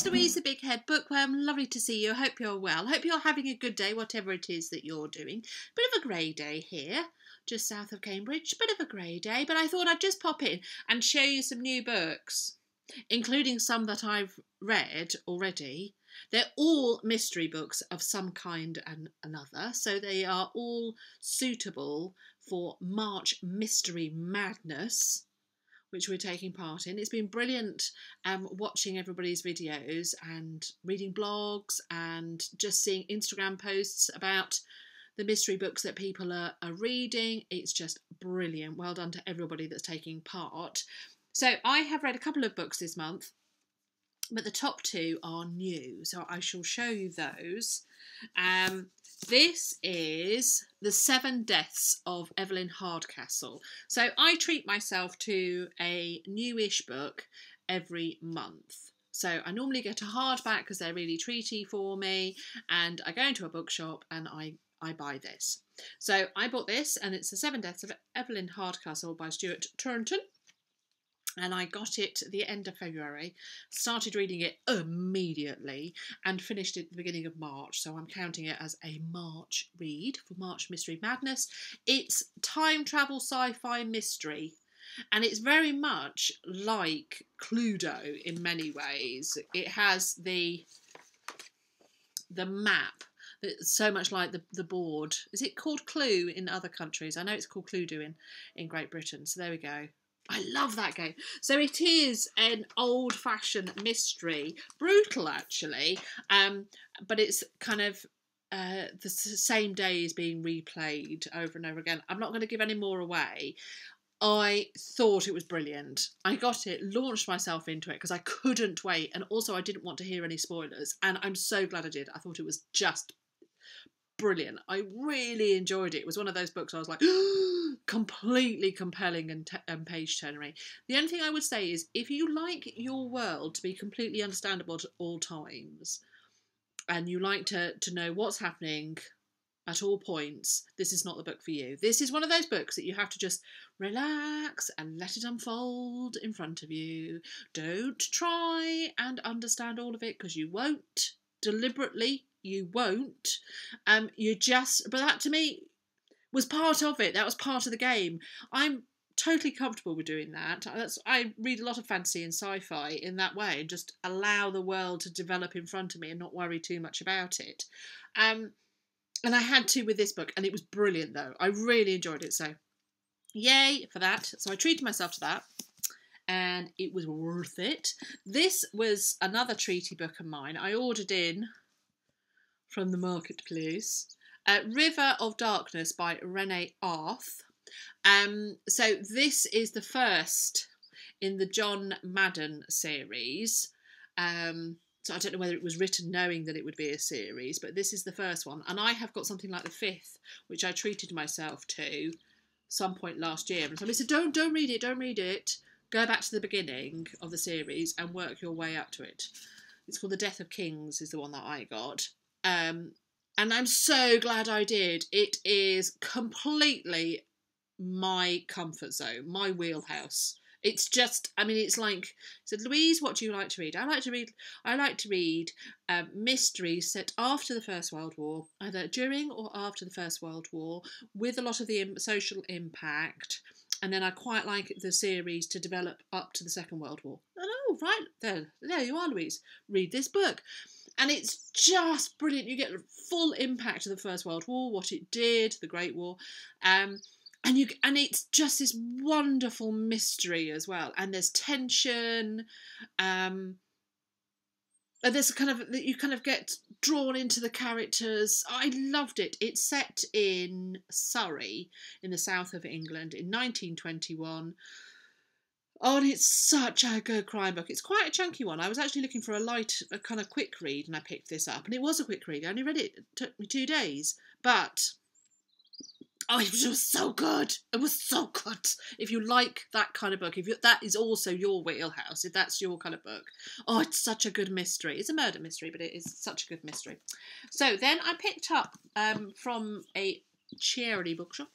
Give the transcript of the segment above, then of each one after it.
it's Louise the Big Head Bookworm. Lovely to see you. I hope you're well. Hope you're having a good day, whatever it is that you're doing. Bit of a grey day here, just south of Cambridge. Bit of a grey day, but I thought I'd just pop in and show you some new books, including some that I've read already. They're all mystery books of some kind and another, so they are all suitable for March Mystery Madness, which we're taking part in. It's been brilliant watching everybody's videos and reading blogs and just seeing Instagram posts about the mystery books that people are reading. It's just brilliant. Well done to everybody that's taking part. So I have read a couple of books this month, but the top two are new, so I shall show you those. This is The 7 Deaths of Evelyn Hardcastle. So I treat myself to a newish book every month. So I normally get a hardback because they're really treaty for me, and I go into a bookshop and I buy this. So I bought this, and it's The 7 Deaths of Evelyn Hardcastle by Stuart, Turton. And I got it at the end of February, started reading it immediately, and finished it at the beginning of March. So I'm counting it as a March read for March Mystery Madness. It's time travel sci-fi mystery, and it's very much like Cluedo in many ways. It has the map. It's so much like the board. Is it called Clue in other countries? I know it's called Cluedo in Great Britain. So there we go. I love that game. So it is an old-fashioned mystery, brutal actually, but it's kind of the same day is being replayed over and over again. I'm not going to give any more away. I thought it was brilliant. I got it, launched myself into it because I couldn't wait, and also I didn't want to hear any spoilers, and I'm so glad I did. I thought it was just brilliant. I really enjoyed it. It was one of those books I was like, completely compelling and page-turnery. The only thing I would say is, if you like your world to be completely understandable at all times, and you like to know what's happening at all points, this is not the book for you. This is one of those books that you have to just relax and let it unfold in front of you. Don't try and understand all of it, because you won't. Deliberately, you won't. But that to me was part of it. That was part of the game. I'm totally comfortable with doing that. I read a lot of fantasy and sci-fi in that way, and just allow the world to develop in front of me and not worry too much about it. And I had to with this book, and it was brilliant though. I really enjoyed it, so yay for that. So I treated myself to that, and it was worth it. This was another treaty book of mine. I ordered in from the marketplace. River of Darkness by Rennie Airth. So this is the first in the John Madden series. So I don't know whether it was written knowing that it would be a series, but this is the first one. And I have got something like the 5th, which I treated myself to some point last year. And somebody said, don't read it, don't read it. Go back to the beginning of the series and work your way up to it. It's called The Death of Kings is the one that I got. And I'm so glad I did. It is completely my comfort zone, my wheelhouse. It's just, I mean, it's like, I said, Louise, what do you like to read? I like to read mysteries set after the First World War, either during or after the First World War, with a lot of the social impact. And then I quite like the series to develop up to the Second World War. Oh, right, there you are, Louise. Read this book. And it's just brilliant. You get the full impact of the First World War, what it did, the Great War. And it's just this wonderful mystery as well. And there's tension. And there's you kind of get drawn into the characters. I loved it. It's set in Surrey, in the south of England, in 1921. Oh, and it's such a good crime book. It's quite a chunky one. I was actually looking for a kind of quick read, and I picked this up. And it was a quick read. I only read it. It took me 2 days. But, oh, it was just so good. It was so good. If you like that kind of book, that is also your wheelhouse, if that's your kind of book. Oh, it's such a good mystery. It's a murder mystery, but it is such a good mystery. So then I picked up from a charity bookshop.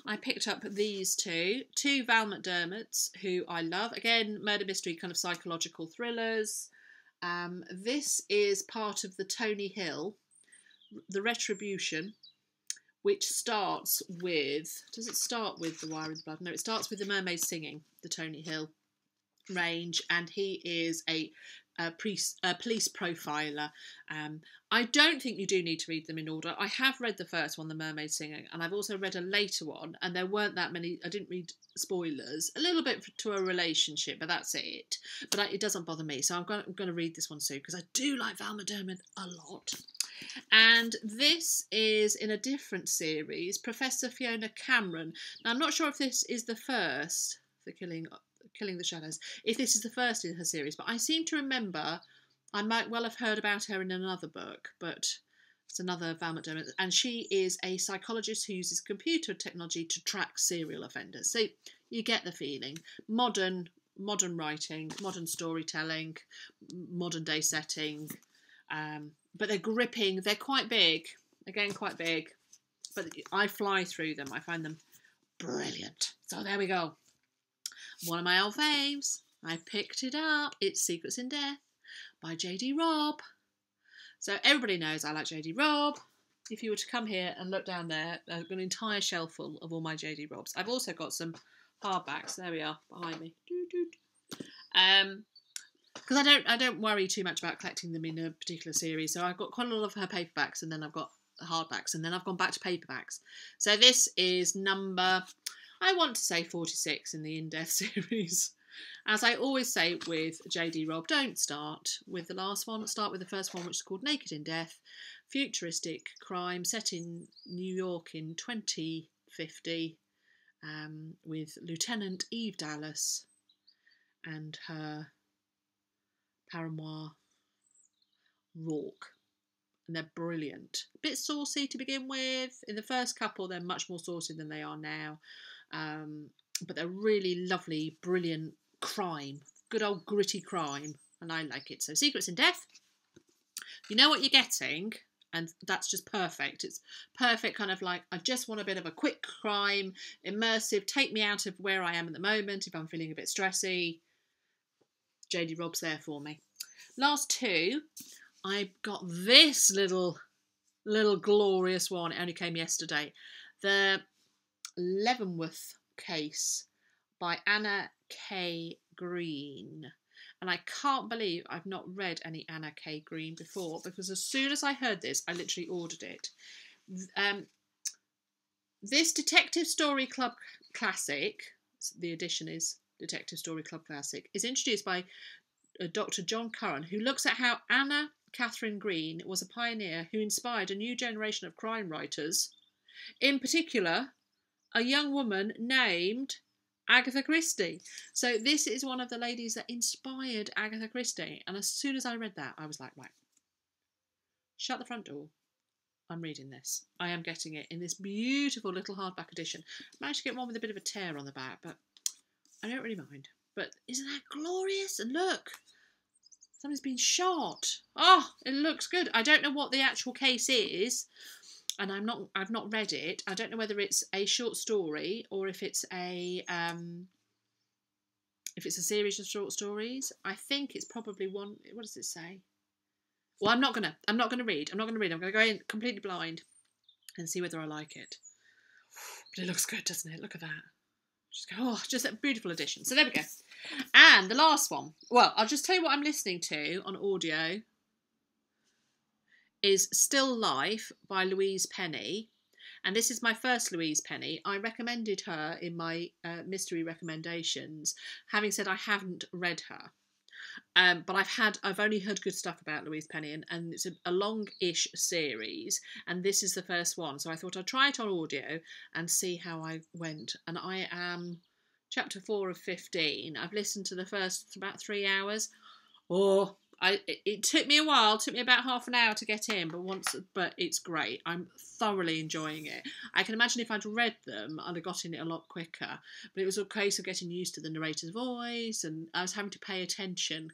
I picked up these two Val McDermids, who I love. Again, murder mystery, kind of psychological thrillers. This is part of the Tony Hill, the Retribution, which starts with... Does it start with The Wire of the Blood? No, it starts with The Mermaid Singing, the Tony Hill range, and he is a police profiler. I don't think you do need to read them in order. I have read the first one, The Mermaid Singing, and I've also read a later one, and there weren't that many. I didn't read spoilers. A little bit to a relationship, but that's it. But it doesn't bother me, so I'm going to read this one soon, because I do like Val McDermid a lot. And this is in a different series, Professor Fiona Cameron. Now, I'm not sure if this is the first for Killing the Shadows, if this is the first in her series, but I seem to remember, I might well have heard about her in another book, but it's another Val McDermid, and she is a psychologist who uses computer technology to track serial offenders. So you get the feeling. Modern writing, modern storytelling, modern day setting, but they're gripping, they're quite big, again quite big, but I fly through them, I find them brilliant. So there we go. One of my old faves. I picked it up. It's Secrets in Death by J.D. Robb. So everybody knows I like J.D. Robb. If you were to come here and look down there, I've got an entire shelf full of all my J.D. Robbs. I've also got some hardbacks. There we are, behind me. Because I don't worry too much about collecting them in a particular series. So I've got quite a lot of her paperbacks, and then I've got hardbacks, and then I've gone back to paperbacks. So this is number... I want to say 46 in the In Death series. As I always say with J.D. Robb, don't start with the last one. Start with the first one, which is called Naked in Death. Futuristic crime set in New York in 2050 with Lieutenant Eve Dallas and her paramour Rourke. And they're brilliant. A bit saucy to begin with. In the first couple, they're much more saucy than they are now. But they're really lovely, brilliant crime. Good old gritty crime. And I like it. So Secrets in Death. You know what you're getting. And that's just perfect. It's perfect kind of like, I just want a bit of a quick crime. Immersive. Take me out of where I am at the moment. If I'm feeling a bit stressy. J.D. Robb's there for me. Last two. I got this little glorious one. It only came yesterday. The Leavenworth case by Anna K. Green. And I can't believe I've not read any Anna K. Green before, because as soon as I heard this, I literally ordered it. This Detective Story Club Classic, the edition is Detective Story Club Classic, is introduced by Dr. John Curran, who looks at how Anna Catherine Green was a pioneer who inspired a new generation of crime writers, in particular a young woman named Agatha Christie. So this is one of the ladies that inspired Agatha Christie, and as soon as I read that, I was like, right, shut the front door. I'm reading this. I am getting it in this beautiful little hardback edition. I managed to get one with a bit of a tear on the back, but I don't really mind. But isn't that glorious? And look, somebody's been shot. Oh, it looks good. I don't know what the actual case is, and I've not read it. I don't know whether it's a short story or if it's a series of short stories. I think it's probably one. What does it say? Well, I'm not gonna read. I'm gonna go in completely blind and see whether I like it. But it looks good, doesn't it? Look at that. Just a beautiful edition. So there we go. And the last one. Well, I'll just tell you what I'm listening to on audio. Is Still Life by Louise Penny. And this is my first Louise Penny. I recommended her in my mystery recommendations, having said I haven't read her. But I've only heard good stuff about Louise Penny, and it's a long-ish series, and this is the first one. So I thought I'd try it on audio and see how I went. And I am chapter 4 of 15. I've listened to the first about 3 hours. It took me a while. It took me about half an hour to get in, but it's great. I'm thoroughly enjoying it. I can imagine if I'd read them, I'd have got in it a lot quicker. But it was a case of getting used to the narrator's voice, and I was having to pay attention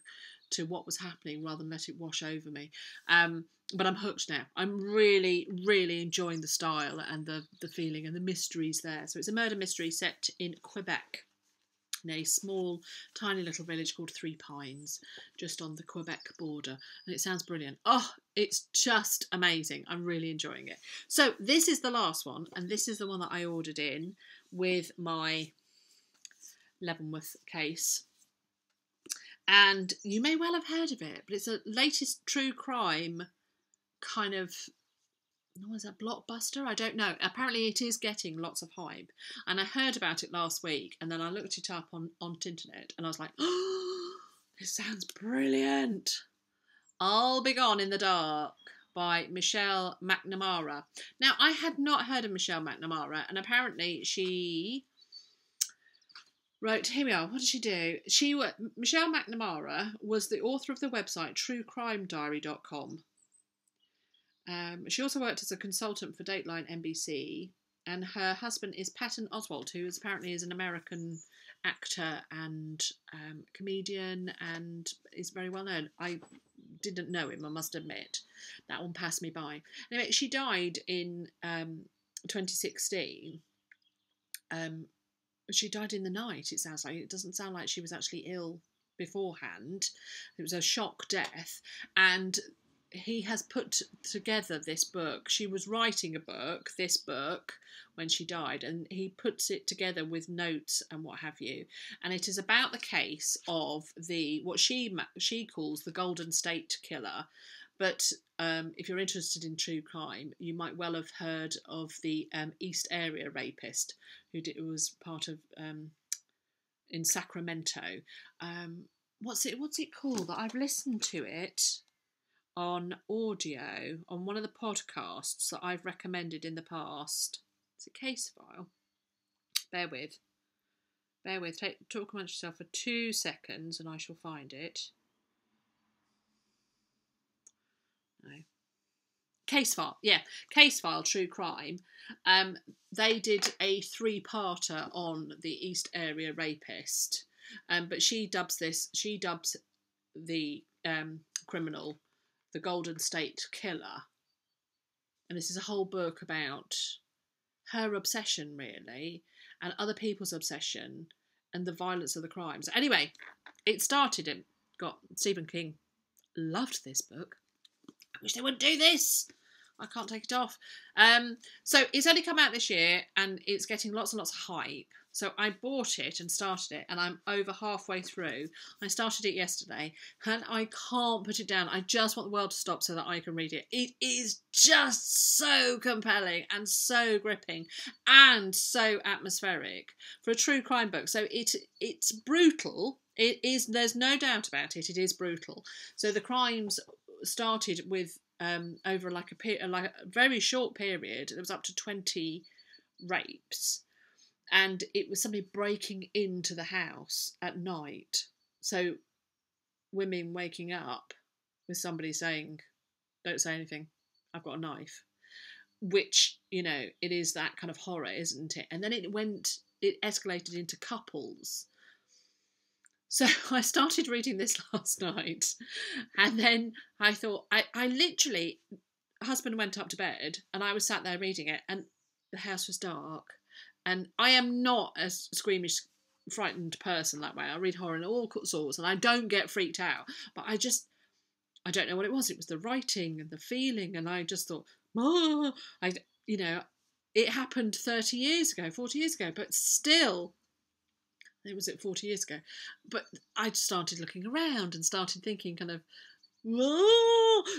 to what was happening rather than let it wash over me. But I'm hooked now. I'm really, really enjoying the style and the feeling and the mysteries there. So it's a murder mystery set in Quebec. in a small, tiny little village called Three Pines, just on the Quebec border. And it sounds brilliant. Oh, it's just amazing. I'm really enjoying it. So this is the last one, and this is the one that I ordered in with my Leavenworth case. And you may well have heard of it, but it's a latest true crime kind of, was that blockbuster? I don't know. Apparently it is getting lots of hype. And I heard about it last week, and then I looked it up on internet, and I was like, oh, this sounds brilliant. I'll Be Gone in the Dark by Michelle McNamara. Now, I had not heard of Michelle McNamara, and apparently she wrote, here we are, what did she do? Michelle McNamara was the author of the website truecrimediary.com. She also worked as a consultant for Dateline NBC, and her husband is Patton Oswalt, who apparently is an American actor and comedian and is very well known. I didn't know him, I must admit. That one passed me by. Anyway, she died in 2016. She died in the night, it sounds like. It doesn't sound like she was actually ill beforehand. It was a shock death. And he has put together this book. She was writing this book, when she died, and he puts it together with notes and what have you. And it is about the case of what she calls the Golden State Killer. But if you're interested in true crime, you might well have heard of the East Area Rapist, who was part of in Sacramento. What's it called? I've listened to it on audio on one of the podcasts that I've recommended in the past. It's a case file. Bear with. Talk amongst yourself for 2 seconds and I shall find it. No. Case file. Yeah. Case file, true crime. They did a 3-parter on the East Area Rapist. But she dubs the criminal the Golden State Killer. And this is a whole book about her obsession, really, and other people's obsession and the violence of the crimes. Anyway, it got Stephen King loved this book. I wish they wouldn't do this. I can't take it off. So it's only come out this year and it's getting lots and lots of hype. So I bought it and started it, and I'm over halfway through. I started it yesterday and I can't put it down. I just want the world to stop so that I can read it. It is just so compelling and so gripping and so atmospheric for a true crime book. So it's brutal. It is. There's no doubt about it. It is brutal. So the crimes started with over like a very short period. There was up to 20 rapes. And it was somebody breaking into the house at night. So women waking up with somebody saying, don't say anything, I've got a knife. Which, it is that kind of horror, isn't it? And then it escalated into couples. So I started reading this last night. And then I thought, I literally, husband went up to bed and I was sat there reading it and the house was dark. And I am not a squeamish, frightened person that way. I read horror in all sorts and I don't get freaked out. But I don't know what it was. It was the writing and the feeling. And I just thought, it happened 30 years ago, 40 years ago. But still, it was 40 years ago. But I started looking around and started thinking kind of,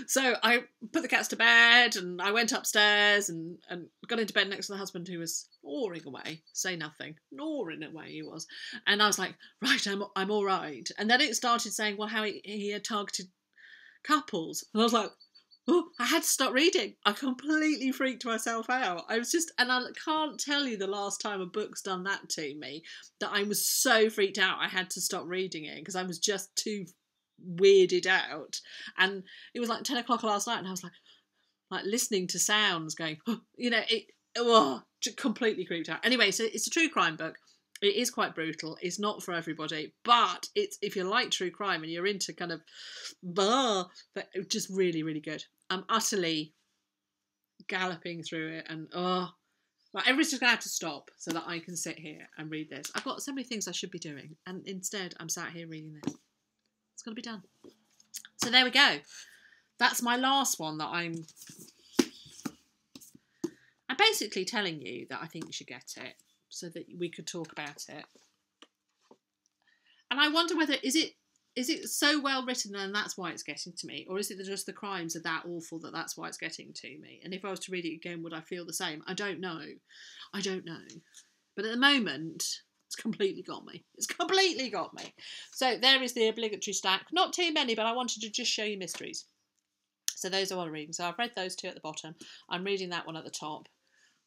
so I put the cats to bed and I went upstairs and got into bed next to the husband, who was gnawing away, say nothing, gnawing away he was. And I was like, right, I'm all right. And then it started saying, well, how he had targeted couples. And I was like, oh, I had to stop reading. I completely freaked myself out. And I can't tell you the last time a book's done that to me, that I was so freaked out I had to stop reading it because I was just too weirded out. And it was like 10 o'clock last night and I was like listening to sounds going, completely creeped out. Anyway, so it's a true crime book. It is quite brutal. It's not for everybody, but if you like true crime and you're into kind of but just really, really good. I'm utterly galloping through it and Right, everybody's just going to have to stop so that I can sit here and read this. I've got so many things I should be doing, and instead I'm sat here reading this. It's got to be done. So there we go. That's my last one that I'm basically telling you that I think you should get it so that we could talk about it. And I wonder whether, is it so well written and that's why it's getting to me? Or is it just the crimes are that awful that that's why it's getting to me? And if I was to read it again, would I feel the same? I don't know. I don't know. But at the moment, it's completely got me. It's completely got me. So there is the obligatory stack. Not too many, but I wanted to just show you mysteries. So those are what I'm reading. So I've read those two at the bottom. I'm reading that one at the top.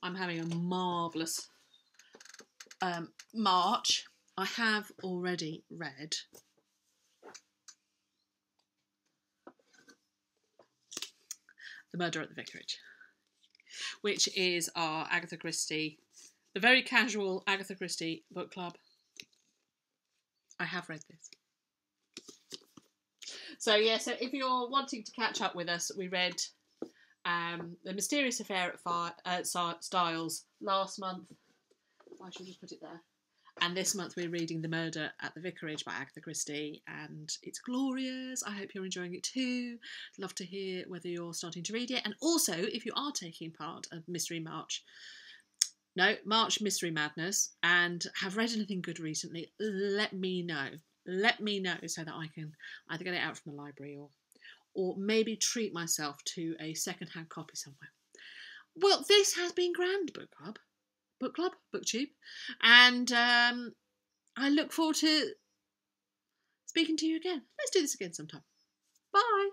I'm having a marvellous March. I have already read The Murder at the Vicarage, which is our Agatha Christie, the very casual Agatha Christie book club. I have read this. So yeah, so if you're wanting to catch up with us, we read The Mysterious Affair at Styles last month. I should just put it there. And this month we're reading The Murder at the Vicarage by Agatha Christie, and it's glorious. I hope you're enjoying it too. Love to hear whether you're starting to read it. And also, if you are taking part of March Mystery Madness, and have read anything good recently, let me know. Let me know so that I can either get it out from the library or maybe treat myself to a second-hand copy somewhere. Well, this has been grand, Book Club, Booktube, and I look forward to speaking to you again. Let's do this again sometime. Bye.